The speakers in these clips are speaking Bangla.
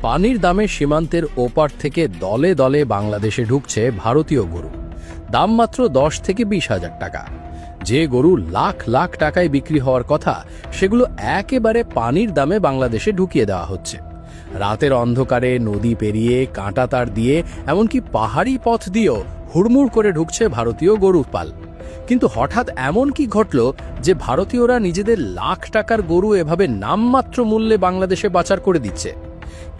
পানির দামে সীমান্তের ওপার থেকে দলে দলে বাংলাদেশে ঢুকছে ভারতীয় গরু। দাম মাত্র 10 থেকে 20,000 টাকা। যে গরু লাখ লাখ টাকায় বিক্রি হওয়ার কথা, সেগুলো একেবারে পানির দামে বাংলাদেশে ঢুকিয়ে দেওয়া হচ্ছে। রাতের অন্ধকারে নদী পেরিয়ে, কাঁটা তার দিয়ে, এমনকি পাহাড়ি পথ দিয়েও হুড়মুড় করে ঢুকছে ভারতীয় গরুর পাল। কিন্তু হঠাৎ এমন কি ঘটল যে ভারতীয়রা নিজেদের লাখ টাকার গরু এভাবে নামমাত্র মূল্যে বাংলাদেশে পাচার করে দিচ্ছে?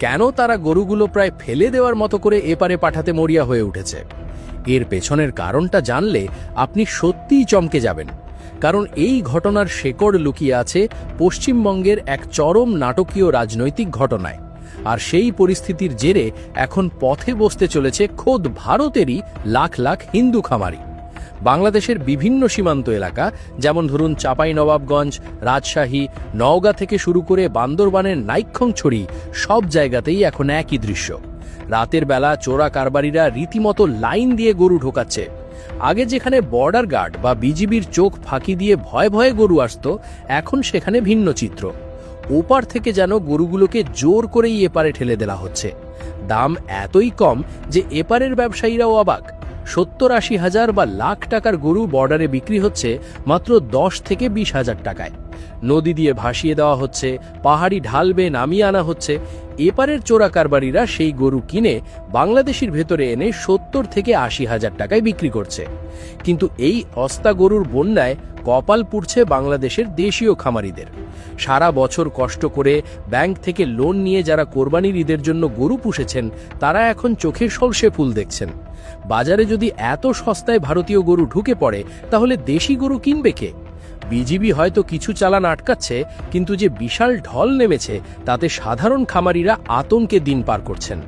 কেন তারা গরুগুলো প্রায় ফেলে দেওয়ার মতো করে এপারে পাঠাতে মরিয়া হয়ে উঠেছে? এর পেছনের কারণটা জানলে আপনি সত্যিই চমকে যাবেন। কারণ এই ঘটনার শেকড় লুকিয়ে আছে পশ্চিমবঙ্গের এক চরম নাটকীয় রাজনৈতিক ঘটনায়। আর সেই পরিস্থিতির জেরে এখন পথে বসতে চলেছে খোদ ভারতেরই লাখ লাখ হিন্দু খামারি। বাংলাদেশের বিভিন্ন সীমান্ত এলাকা, যেমন ধরুন চাঁপাইনবাবগঞ্জ, রাজশাহী, নওগাঁ থেকে শুরু করে বান্দরবানের নাইক্ষ্যংছড়ি, সব জায়গাতেই এখন একই দৃশ্য। রাতের বেলা চোরা কারবারিরা রীতিমতো লাইন দিয়ে গরু ঢোকাচ্ছে। আগে যেখানে বর্ডার গার্ড বা বিজিবির চোখ ফাঁকি দিয়ে ভয়ে ভয়ে গরু আসত, এখন সেখানে ভিন্ন চিত্র। ওপার থেকে যেন গরুগুলোকে জোর করেই এপারে ঠেলে দেওয়া হচ্ছে। দাম এতই কম যে এপারের ব্যবসায়ীরাও অবাক। 70-80 হাজার বা লাখ টাকার গরু বর্ডারে বিক্রি হচ্ছে মাত্র 10 থেকে 20,000 টাকায়। নদী দিয়ে ভাসিয়ে দেওয়া হচ্ছে, পাহাড়ি ঢাল বেয়ে নামিয়ে আনা হচ্ছে। এপারের চোরা কারবারিরা সেই গরু কিনে বাংলাদেশের ভেতরে এনে 70 থেকে 80 হাজার টাকায় বিক্রি করছে। কিন্তু এই অস্তা গরুর বন্যায় কপাল পুড়ছে বাংলাদেশের দেশীয় খামারিদের। সারা বছর কষ্ট করে ব্যাংক থেকে লোন নিয়ে যারা কোরবানির ঈদের জন্য গরু পুষেছেন, তারা এখন চোখে সলসে ফুল দেখছেন। বাজারে যদি এত সস্তায় ভারতীয় গরু ঢুকে পড়ে, তাহলে দেশি গরু কিনবে কে? বিজিবি হয়তো কিছু চালান আটকাচ্ছে, কিন্তু যে বিশাল ঢল নেমেছে তাতে সাধারণ খামারিরা আতঙ্কে দিন পার করছেন।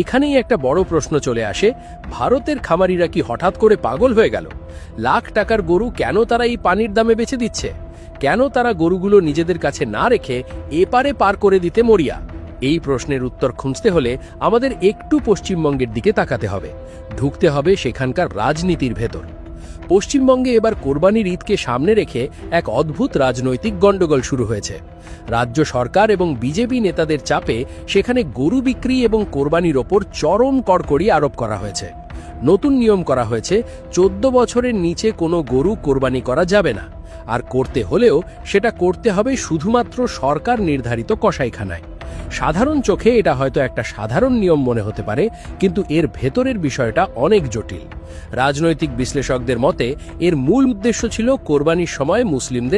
এখানেই একটা বড় প্রশ্ন চলে আসে, ভারতের খামারিরা কি হঠাৎ করে পাগল হয়ে গেল? লাখ টাকার গরু কেন তারা এই পানির দামে বেচে দিচ্ছে? কেন তারা গরুগুলো নিজেদের কাছে না রেখে এপারে পার করে দিতে মরিয়া? এই প্রশ্নের উত্তর খুঁজতে হলে আমাদের একটু পশ্চিমবঙ্গের দিকে তাকাতে হবে, ঢুকতে হবে সেখানকার রাজনীতির ভেতর। পশ্চিমবঙ্গে এবার কোরবানির ঈদকে সামনে রেখে এক অদ্ভুত রাজনৈতিক গণ্ডগোল শুরু হয়েছে। রাজ্য সরকার এবং বিজেপি নেতাদের চাপে সেখানে গরু বিক্রি এবং কোরবানির ওপর চরম কড়কড়ি আরোপ করা হয়েছে। নতুন নিয়ম করা হয়েছে, 14 বছরের নিচে কোনো গরু কোরবানি করা যাবে না, আর করতে হলেও সেটা করতে হবে শুধুমাত্র সরকার নির্ধারিত কসাইখানায়। সাধারণ চোখে এটা হয়তো একটা সাধারণ নিয়ম মনে হতে পারে, কিন্তু এর ভেতরের বিষয়টা অনেক জটিল। রাজনৈতিক বিশ্লেষকদের মতে এর মূল উদ্দেশ্য ছিল কোরবানির সময় মুসলিমদের